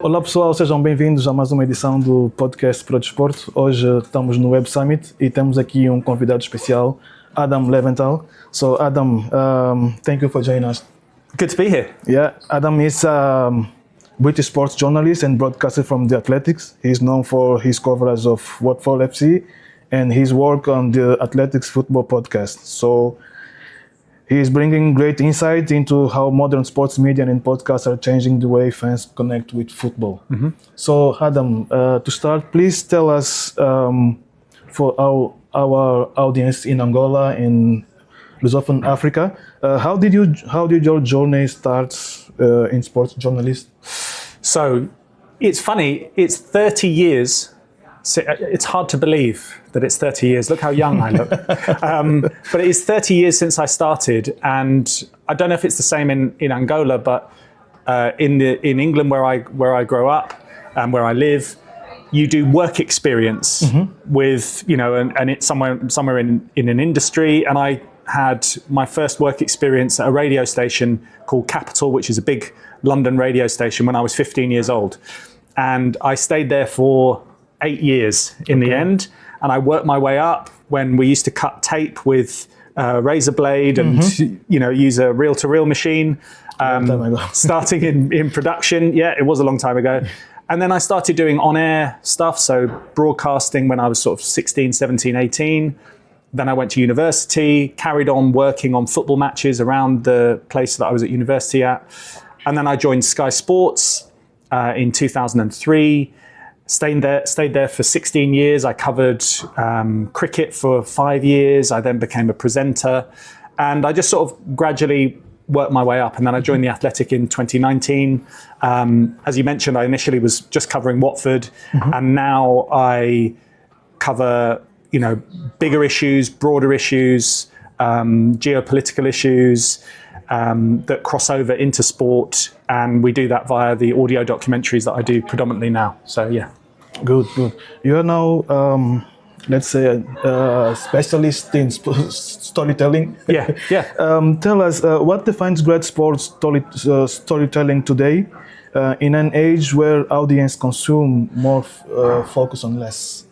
Olá pessoal, sejam bem-vindos a mais uma edição do Podcast Pró Desporto. Hoje estamos no Web Summit e temos aqui um convidado especial, Adam Leventhal. So Adam, thank you for joining us. Good to be here. Yeah, Adam is a British sports journalist and broadcaster from the Athletics. He's known for his coverage of Watford FC and his work on the Athletics football podcast. So he is bringing great insight into how modern sports media and podcasts are changing the way fans connect with football. Mm-hmm. So, Adam, to start, please tell us, for our audience in Angola and Lusophone Africa, how did your journey start in sports journalism? So, it's funny. It's 30 years. It's hard to believe that it's 30 years. Look how young I look. But it is 30 years since I started, and I don't know if it's the same in Angola, but in England where I grow up and where I live, you do work experience with, and it's somewhere in an industry. And I had my first work experience at a radio station called Capital, which is a big London radio station, when I was 15 years old, and I stayed there for 8 years in the end, and I worked my way up when we used to cut tape with a razor blade and use a reel-to-reel machine, starting in production. Yeah, it was a long time ago. And then I started doing on-air stuff, so broadcasting when I was sort of 16, 17, 18. Then I went to university, carried on working on football matches around the place that I was at university at. And then I joined Sky Sports in 2003. Stayed there for 16 years. I covered cricket for 5 years. I then became a presenter, and I just sort of gradually worked my way up. And then I joined the Athletic in 2019. As you mentioned, I initially was just covering Watford, and now I cover bigger issues, broader issues, geopolitical issues that cross over into sport, and we do that via the audio documentaries that I do predominantly now. So yeah. Good. You are now, let's say, a specialist in storytelling. Yeah. Tell us, what defines great sports storytelling today, in an age where audience consume more, focus on less?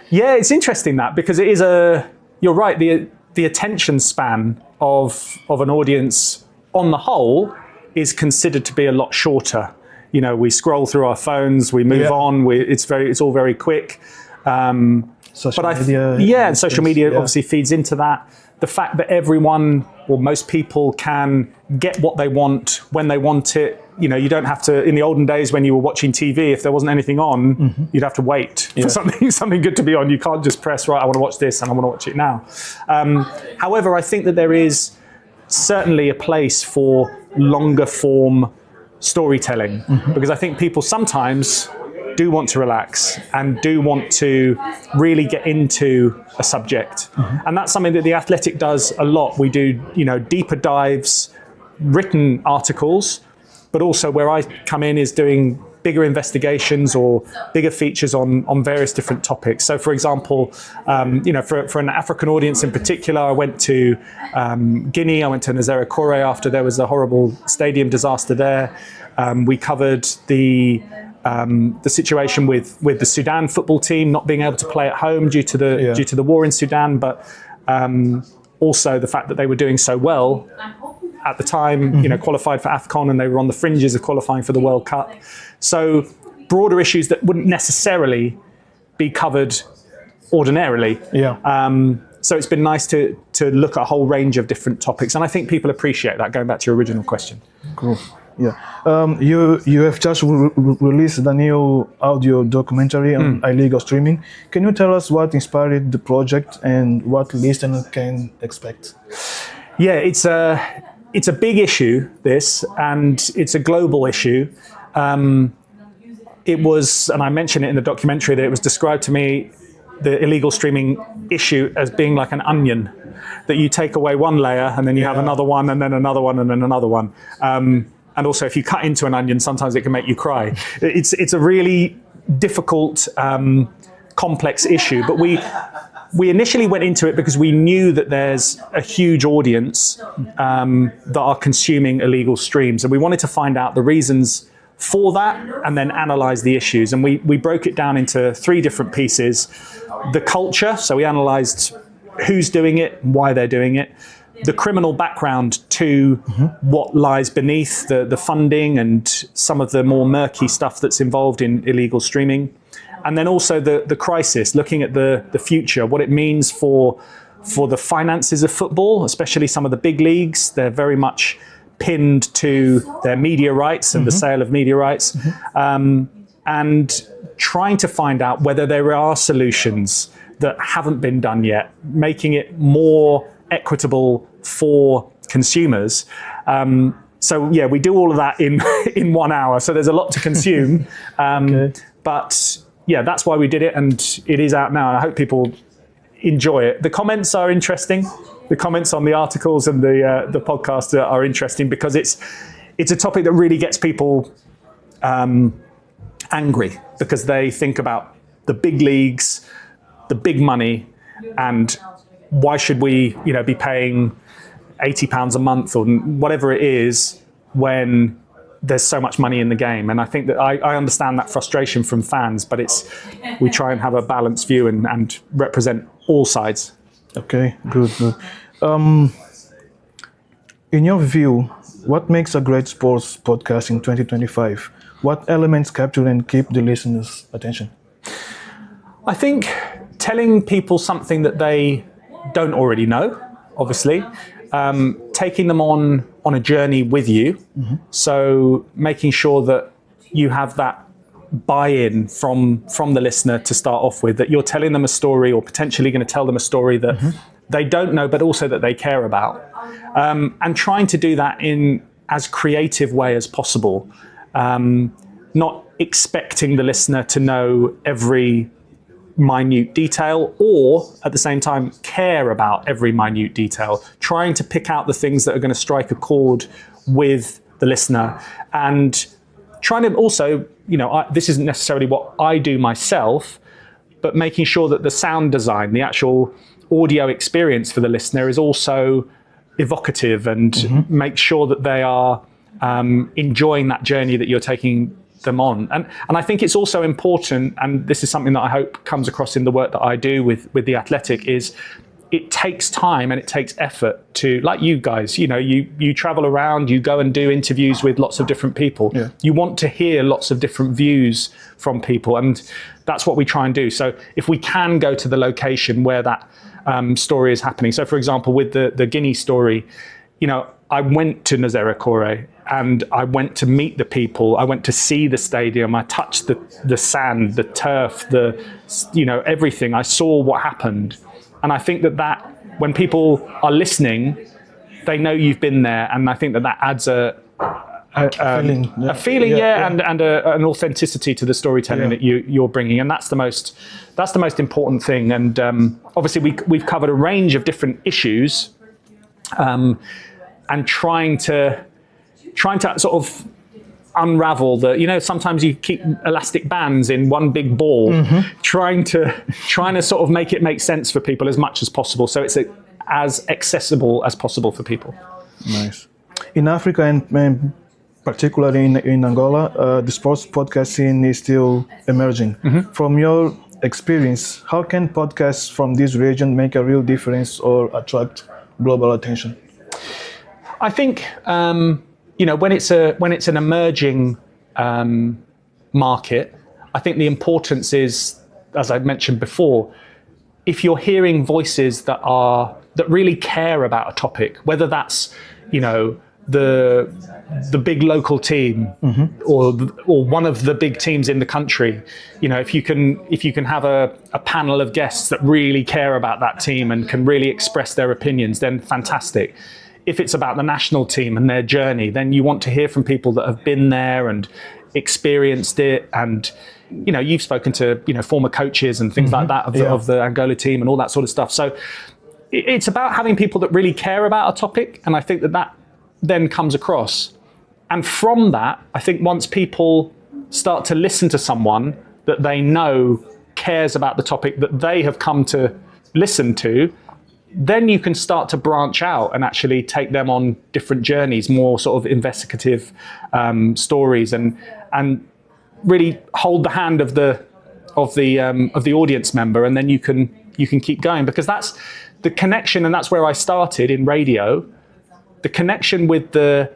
Yeah, it's interesting that, because it is you're right, the attention span of an audience on the whole is considered to be a lot shorter. We scroll through our phones, we move on. It's all very quick. Social media. Social media obviously feeds into that. The fact that everyone, or most people, can get what they want when they want it. You don't have to. In the olden days, when you were watching TV, if there wasn't anything on, you'd have to wait for something good to be on. You can't just press, right, I want to watch this and I want to watch it now. However, I think that there is certainly a place for longer form storytelling, because I think people sometimes do want to relax and do want to really get into a subject. And that's something that the Athletic does a lot. We do, deeper dives, written articles, but also where I come in is doing bigger investigations or bigger features on various different topics. So for example, for an African audience in particular, I went to Guinea, I went to Nazera Kore after there was a horrible stadium disaster there. We covered the situation with the Sudan football team not being able to play at home due to the war in Sudan, but also the fact that they were doing so well at the time, qualified for AFCON, and they were on the fringes of qualifying for the World Cup. So broader issues that wouldn't necessarily be covered ordinarily. So it's been nice to look at a whole range of different topics, and I think people appreciate that, going back to your original question. Cool. Yeah. You have just released the new audio documentary on illegal streaming. Can you tell us what inspired the project and what listeners can expect? Yeah, it's a big issue, this, and it's a global issue. It was, and I mentioned it in the documentary, that it was described to me, the illegal streaming issue, as being like an onion, that you take away one layer and then you have another one and then another one and then another one. And also, if you cut into an onion, sometimes it can make you cry. It's a really difficult, complex issue. But we initially went into it because we knew that there's a huge audience that are consuming illegal streams. And we wanted to find out the reasons for that and then analyse the issues. And we broke it down into 3 different pieces. The culture, so we analysed who's doing it, why they're doing it. The criminal background to what lies beneath the funding and some of the more murky stuff that's involved in illegal streaming. And then also the crisis, looking at the future, what it means for the finances of football, especially some of the big leagues. They're very much pinned to their media rights and the sale of media rights. And trying to find out whether there are solutions that haven't been done yet, making it more equitable for consumers. So yeah, we do all of that in 1 hour. So there's a lot to consume. But yeah, that's why we did it, and it is out now. And I hope people enjoy it. The comments are interesting. The comments on the articles and the podcast are interesting because it's a topic that really gets people angry, because they think about the big leagues, the big money, and why should we, be paying £80 a month or whatever it is when there's so much money in the game. And I think that I understand that frustration from fans, but we try and have a balanced view and represent all sides. Okay, good. In your view, what makes a great sports podcast in 2025? What elements capture and keep the listeners' attention? I think telling people something that they don't already know, obviously, taking them on a journey with you. So making sure that you have that buy-in from the listener to start off with, that you're telling them a story or potentially going to tell them a story that they don't know, but also that they care about. And trying to do that in as creative way as possible. Not expecting the listener to know every minute detail, or at the same time care about every minute detail, trying to pick out the things that are going to strike a chord with the listener, and trying to also, this isn't necessarily what I do myself, but making sure that the sound design, the actual audio experience for the listener is also evocative, and make sure that they are enjoying that journey that you're taking them on. And I think it's also important, and this is something that I hope comes across in the work that I do with The Athletic, is it takes time and it takes effort to, like you guys, you travel around, you go and do interviews with lots of different people. Yeah. You want to hear lots of different views from people, and that's what we try and do. So if we can go to the location where that story is happening. So for example, with the Guinea story, I went to Nazera Kore and I went to meet the people. I went to see the stadium. I touched the sand, the turf, everything. I saw what happened. And I think that when people are listening, they know you've been there. And I think that adds a feeling, and an authenticity to the storytelling that you're bringing. And that's the most important thing. And obviously we've covered a range of different issues, and trying to sort of unravel sometimes you keep elastic bands in one big ball, trying to sort of make it make sense for people as much as possible, so it's as accessible as possible for people. Nice. In Africa and particularly in Angola, the sports podcast scene is still emerging. From your experience, how can podcasts from this region make a real difference or attract global attention? I think when it's an emerging market, I think the importance is, as I mentioned before, if you're hearing voices that really care about a topic, whether that's the big local team or one of the big teams in the country, if you can have a panel of guests that really care about that team and can really express their opinions, then fantastic. If it's about the national team and their journey, then you want to hear from people that have been there and experienced it. And, you've spoken to, former coaches and things like that of the Angola team and all that sort of stuff. So it's about having people that really care about a topic. And I think that then comes across. And from that, I think once people start to listen to someone that they know cares about the topic that they have come to listen to, then you can start to branch out and actually take them on different journeys, more sort of investigative stories. And and really hold the hand of the audience member, and then you can keep going, because that's the connection, and that's where I started in radio. The connection with the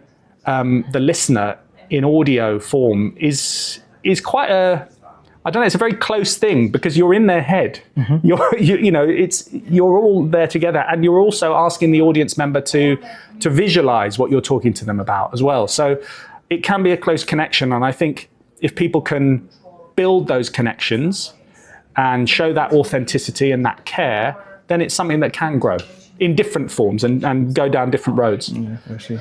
listener in audio form is quite I don't know, it's a very close thing, because you're in their head. You're all there together, and you're also asking the audience member to visualize what you're talking to them about as well. So it can be a close connection, and I think if people can build those connections and show that authenticity and that care, then it's something that can grow in different forms and go down different roads. Yeah, I see.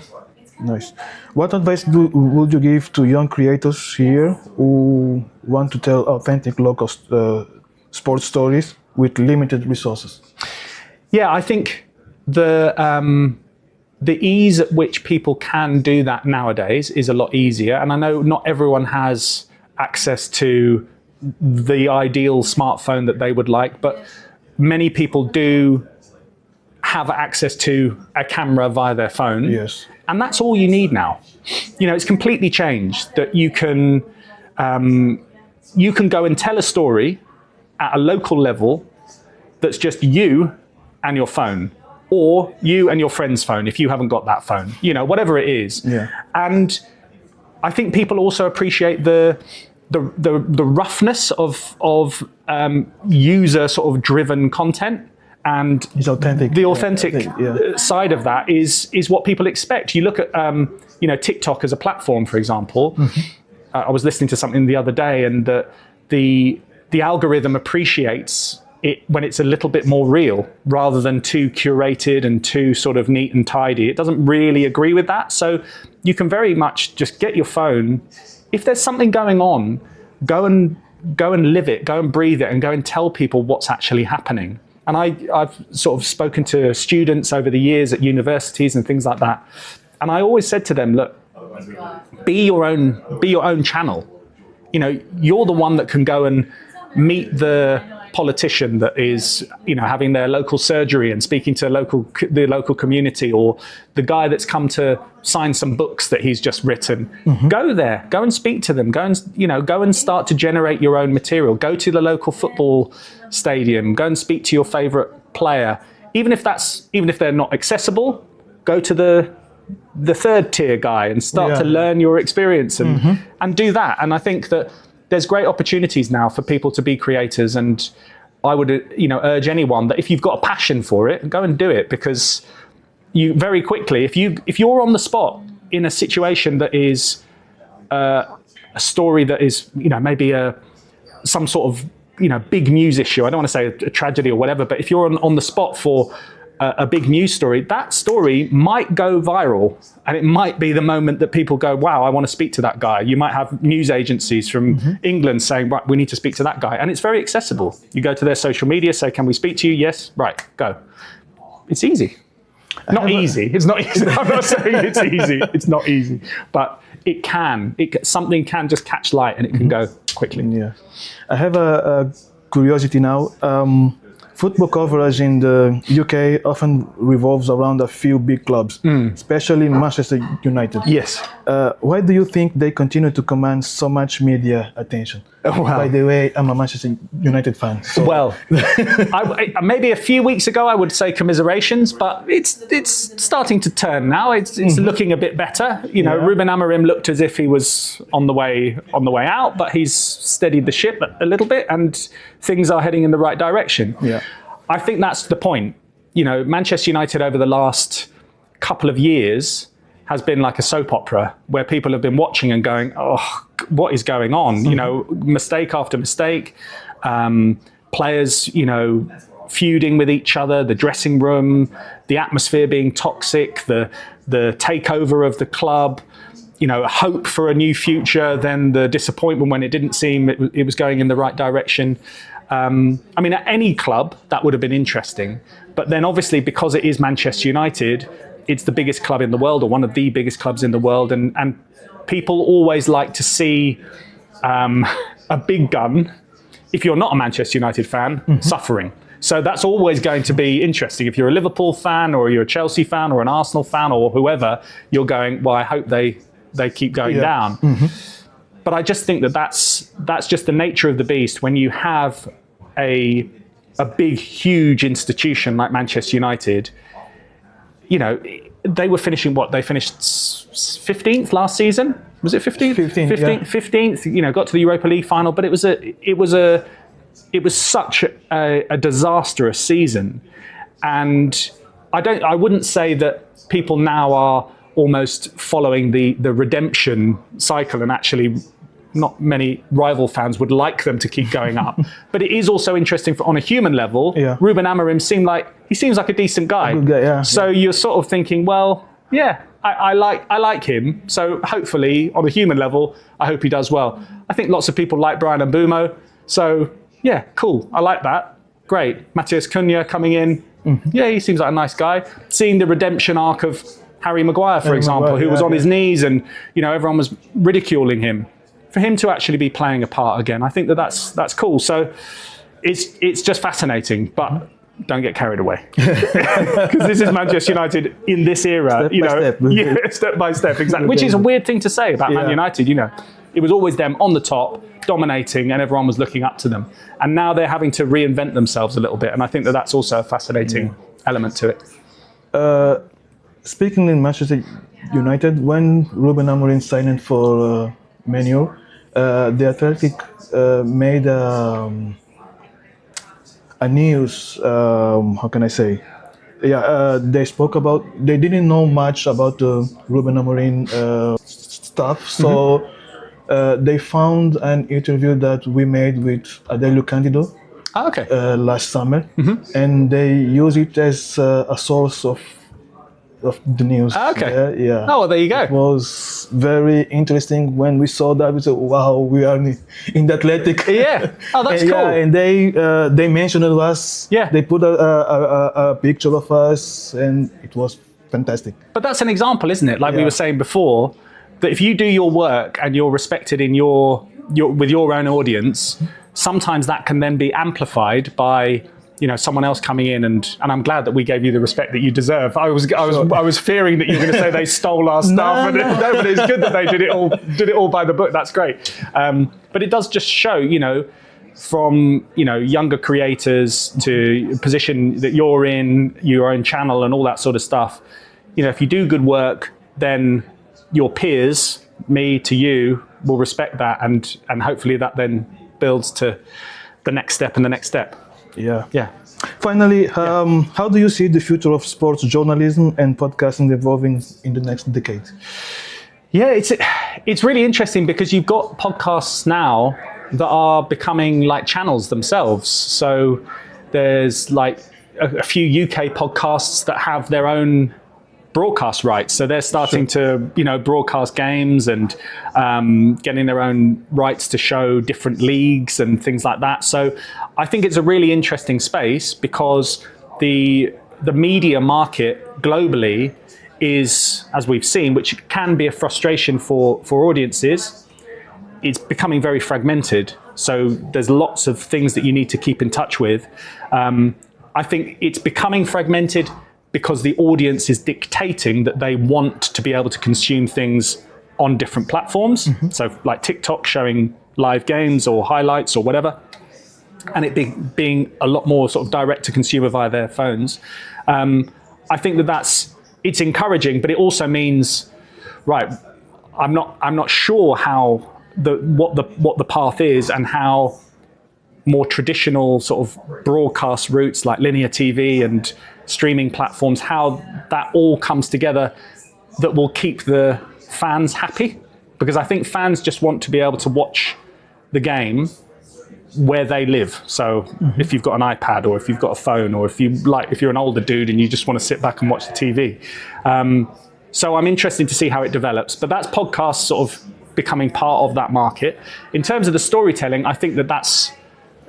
Nice. What advice would you give to young creators here who want to tell authentic local sports stories with limited resources? Yeah, I think the ease at which people can do that nowadays is a lot easier. And I know not everyone has access to the ideal smartphone that they would like, but many people do have access to a camera via their phone. Yes. And that's all you need now. It's completely changed, that you can go and tell a story at a local level that's just you and your phone, or you and your friend's phone if you haven't got that phone, whatever it is. Yeah. And I think people also appreciate the roughness of user sort of driven content. And it's authentic. The authentic side of that is what people expect. You look at TikTok as a platform, for example. Mm-hmm. I was listening to something the other day, and the algorithm appreciates it when it's a little bit more real, rather than too curated and too sort of neat and tidy. It doesn't really agree with that. So you can very much just get your phone. If there's something going on, go and live it, go and breathe it, and go and tell people what's actually happening. And I've sort of spoken to students over the years at universities and things like that. And I always said to them, look, be your own channel. You're the one that can go and meet the politician that is, having their local surgery and speaking to the local community, or the guy that's come to sign some books that he's just written. Mm-hmm. Go there, go and speak to them, go and start to generate your own material. Go to the local football stadium, go and speak to your favorite player. Even if they're not accessible, go to the third tier guy and start to learn your experience and do that. And I think that there's great opportunities now for people to be creators, and I would urge anyone that if you've got a passion for it, go and do it, because you very quickly, if you're on the spot in a situation that is a story that is maybe some sort of big news issue, I don't want to say a tragedy or whatever, but if you're on the spot for a big news story, that story might go viral, and it might be the moment that people go, wow, I want to speak to that guy. You might have news agencies from England saying, right, we need to speak to that guy. And it's very accessible. You go to their social media, say, can we speak to you? Yes, right, go. It's easy. Not easy. It's not easy. I'm not saying it's easy. It's not easy. But it can. Something can just catch light, and it can go quickly. Yeah. I have a curiosity now. Football coverage in the UK often revolves around a few big clubs, especially Manchester United. Yes. Why do you think they continue to command so much media attention? Oh, wow. By the way, I'm a Manchester United fan. So. Well, maybe a few weeks ago I would say commiserations, but it's starting to turn now. It's looking a bit better. Rúben Amorim looked as if he was on the way out, but he's steadied the ship a little bit, and things are heading in the right direction. Yeah. I think that's the point. Manchester United over the last couple of years has been like a soap opera, where people have been watching and going, oh, what is going on? Mistake after mistake, players, feuding with each other, the dressing room, the atmosphere being toxic, the takeover of the club, hope for a new future, then the disappointment when it didn't seem it was going in the right direction. At any club, that would have been interesting. But then obviously, because it is Manchester United, it's the biggest club in the world, or one of the biggest clubs in the world. And people always like to see a big gun, if you're not a Manchester United fan, suffering. So that's always going to be interesting. If you're a Liverpool fan, or you're a Chelsea fan, or an Arsenal fan, or whoever, you're going, well, I hope they keep going down. But I just think that that's just the nature of the beast when you have a big, huge institution like Manchester United. You know, they were finishing what? They finished 15th last season. Was it 15th? 15th. You know, got to the Europa League final, but it was such a disastrous season. And I wouldn't say that people now are almost following the redemption cycle, and actually not many rival fans would like them to keep going up. But it is also interesting on a human level. Rúben Amorim seems like a decent guy. A good guy, so you're sort of thinking, well, yeah, I like him. So hopefully on a human level, I hope he does well. I think lots of people like Brian Mbeumo. So yeah, cool. I like that. Great. Matheus Cunha coming in. Yeah, he seems like a nice guy. Seeing the redemption arc of Harry Maguire, for example, who was on his knees and, you know, everyone was ridiculing him. For him to actually be playing a part again, I think that's cool. So it's just fascinating, but don't get carried away. Because this is Manchester United in this era, step by step, exactly. Which is a weird thing to say about Man United, you know. It was always them on the top, dominating, and everyone was looking up to them. And now they're having to reinvent themselves a little bit, and I think that's also a fascinating element to it. Speaking in Manchester United, when Rúben Amorim signed for Man U, the Athletic made a news. How can I say? They spoke about. They didn't know much about the Rúben Amorim stuff, so they found an interview that we made with Adélio Cândido last summer, and they use it as a source of the news. Oh, well, there you go. It was very interesting when we saw that. We said, wow, we are in the Athletic. Yeah. Oh, that's cool. Yeah, and they mentioned us. Yeah. They put a picture of us, and it was fantastic. But that's an example, isn't it? Like we were saying before, that if you do your work and you're respected in with your own audience, sometimes that can then be amplified by, you know, someone else coming in, and I'm glad that we gave you the respect that you deserve. I was fearing that you were going to say they stole our stuff, but it's good that they did it all by the book. That's great. But it does just show, you know, from, you know, younger creators to position that you're in, your own channel and all that sort of stuff. You know, if you do good work, then your peers, me to you, will respect that, and hopefully that then builds to the next step and the next step. Yeah. Finally, how do you see the future of sports journalism and podcasting evolving in the next decade? Yeah, it's really interesting because you've got podcasts now that are becoming like channels themselves. So there's like a few UK podcasts that have their own broadcast rights, so they're starting to, you know, broadcast games and getting their own rights to show different leagues and things like that. So I think it's a really interesting space because the media market globally is, as we've seen, which can be a frustration for audiences, it's becoming very fragmented. So there's lots of things that you need to keep in touch with. I think it's becoming fragmented because the audience is dictating that they want to be able to consume things on different platforms. So like TikTok showing live games or highlights or whatever, and it being a lot more sort of direct to consumer via their phones. I think it's encouraging, but it also means, right, I'm not sure how what the path is, and how more traditional sort of broadcast routes like linear TV and streaming platforms, how that all comes together that will keep the fans happy. Because I think fans just want to be able to watch the game where they live. So if you've got an iPad, or if you've got a phone, or if you're an older dude and you just want to sit back and watch the TV. So I'm interested to see how it develops, but that's podcasts sort of becoming part of that market. In terms of the storytelling, I think that's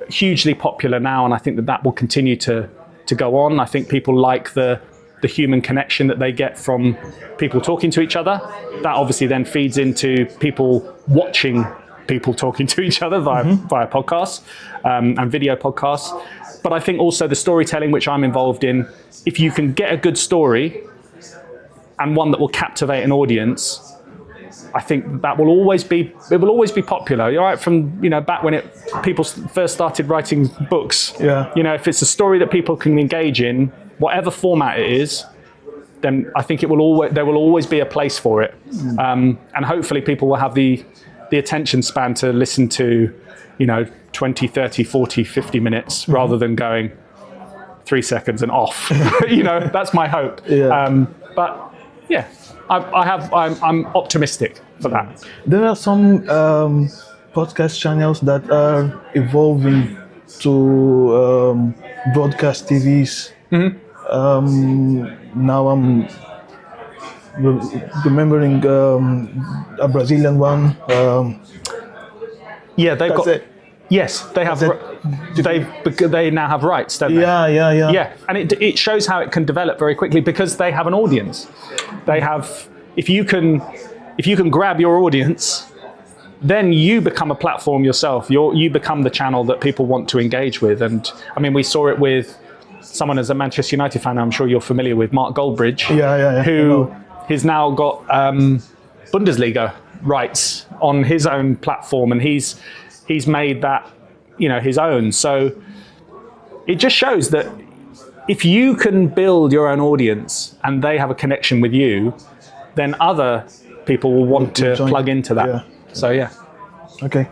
hugely popular now, and I think that will continue to go on. I think people like the human connection that they get from people talking to each other. That obviously then feeds into people watching people talking to each other via podcasts and video podcasts. But I think also the storytelling, which I'm involved in, if you can get a good story and one that will captivate an audience, I think that will always be popular. You're right, from back when people first started writing books. Yeah. If it's a story that people can engage in, whatever format it is, then I think there will always be a place for it. And hopefully people will have the attention span to listen to 20, 30, 40, 50 minutes rather than going 3 seconds and off. That's my hope. Yeah. But yeah, I'm optimistic for that. There are some podcast channels that are evolving to broadcast TVs. Now I'm remembering a Brazilian one. Yeah, they've got. Yes, they have. They now have rights, don't they? Yeah. Yeah, and it shows how it can develop very quickly because they have an audience. They have. If you can grab your audience, then you become a platform yourself. You become the channel that people want to engage with. And I mean, we saw it with someone as a Manchester United fan. I'm sure you're familiar with Mark Goldbridge, who has now got Bundesliga rights on his own platform, and he's made that his own. So it just shows that if you can build your own audience and they have a connection with you, then other people will want to plug into that. Yeah. So yeah. Okay,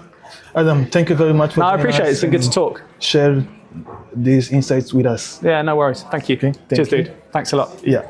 Adam, thank you very much for. No, I appreciate it. It's been good to talk. Share these insights with us. Yeah, no worries. Thank you. Okay, Cheers, dude. Thanks a lot. Yeah.